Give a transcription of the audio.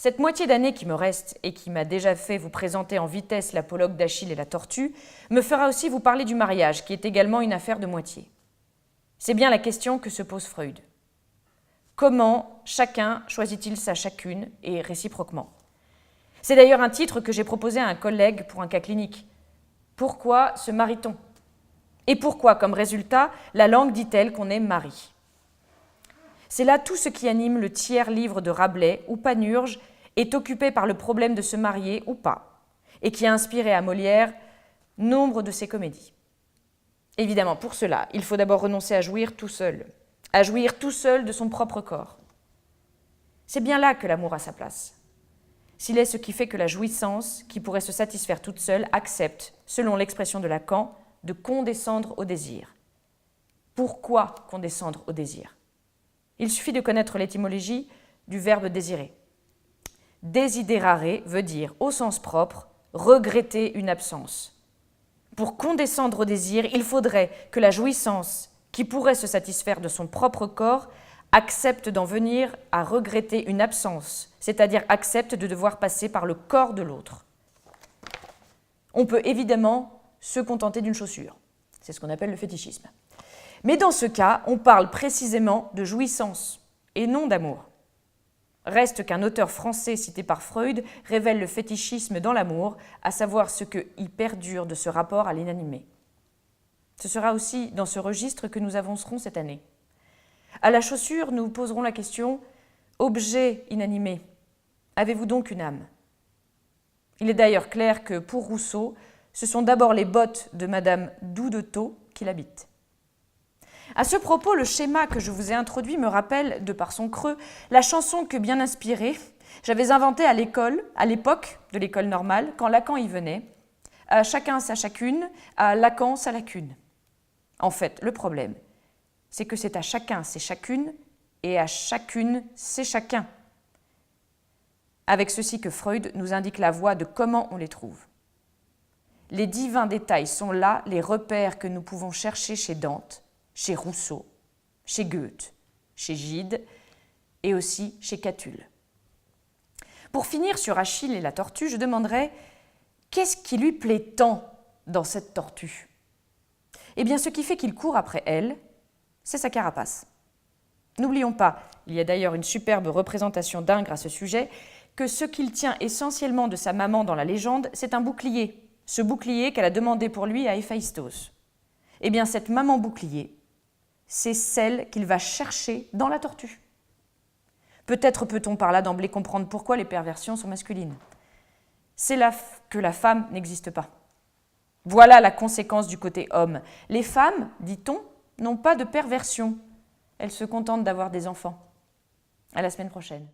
Cette moitié d'année qui me reste et qui m'a déjà fait vous présenter en vitesse l'apologue d'Achille et la tortue me fera aussi vous parler du mariage, qui est également une affaire de moitié. C'est bien la question que se pose Freud. Comment chacun choisit-il sa chacune et réciproquement? C'est d'ailleurs un titre que j'ai proposé à un collègue pour un cas clinique. Pourquoi se marie-t-on? Et pourquoi, comme résultat, la langue dit-elle qu'on est mari? C'est là tout ce qui anime le tiers livre de Rabelais, où Panurge est occupé par le problème de se marier ou pas, et qui a inspiré à Molière nombre de ses comédies. Évidemment, pour cela, il faut d'abord renoncer à jouir tout seul de son propre corps. C'est bien là que l'amour a sa place. S'il est ce qui fait que la jouissance, qui pourrait se satisfaire toute seule, accepte, selon l'expression de Lacan, de condescendre au désir. Pourquoi condescendre au désir? Il suffit de connaître l'étymologie du verbe désirer. Desiderare veut dire, au sens propre, regretter une absence. Pour condescendre au désir, il faudrait que la jouissance, qui pourrait se satisfaire de son propre corps, accepte d'en venir à regretter une absence, c'est-à-dire accepte de devoir passer par le corps de l'autre. On peut évidemment se contenter d'une chaussure. C'est ce qu'on appelle le fétichisme. Mais dans ce cas, on parle précisément de jouissance et non d'amour. Reste qu'un auteur français cité par Freud révèle le fétichisme dans l'amour, à savoir ce que y perdure de ce rapport à l'inanimé. Ce sera aussi dans ce registre que nous avancerons cette année. À la chaussure, nous poserons la question « Objet inanimé, avez-vous donc une âme ?» Il est d'ailleurs clair que, pour Rousseau, ce sont d'abord les bottes de Madame Doudetot qui l'habitent. À ce propos, le schéma que je vous ai introduit me rappelle, de par son creux, la chanson que, bien inspirée, j'avais inventée à l'époque de l'école normale, quand Lacan y venait. À chacun sa chacune, à Lacan sa lacune. En fait, le problème, c'est que c'est à chacun ses chacunes et à chacune ses chacun. Avec ceci que Freud nous indique la voie de comment on les trouve. Les divins détails sont là les repères que nous pouvons chercher chez Dante, chez Rousseau, chez Goethe, chez Gide et aussi chez Catulle. Pour finir sur Achille et la tortue, je demanderai qu'est-ce qui lui plaît tant dans cette tortue? Eh bien, ce qui fait qu'il court après elle, c'est sa carapace. N'oublions pas, il y a d'ailleurs une superbe représentation d'Ingres à ce sujet, que ce qu'il tient essentiellement de sa maman dans la légende, c'est un bouclier, ce bouclier qu'elle a demandé pour lui à Héphaïstos. Eh bien, cette maman bouclier, c'est celle qu'il va chercher dans la tortue. Peut-être peut-on par là d'emblée comprendre pourquoi les perversions sont masculines. C'est là que la femme n'existe pas. Voilà la conséquence du côté homme. Les femmes, dit-on, n'ont pas de perversion. Elles se contentent d'avoir des enfants. À la semaine prochaine.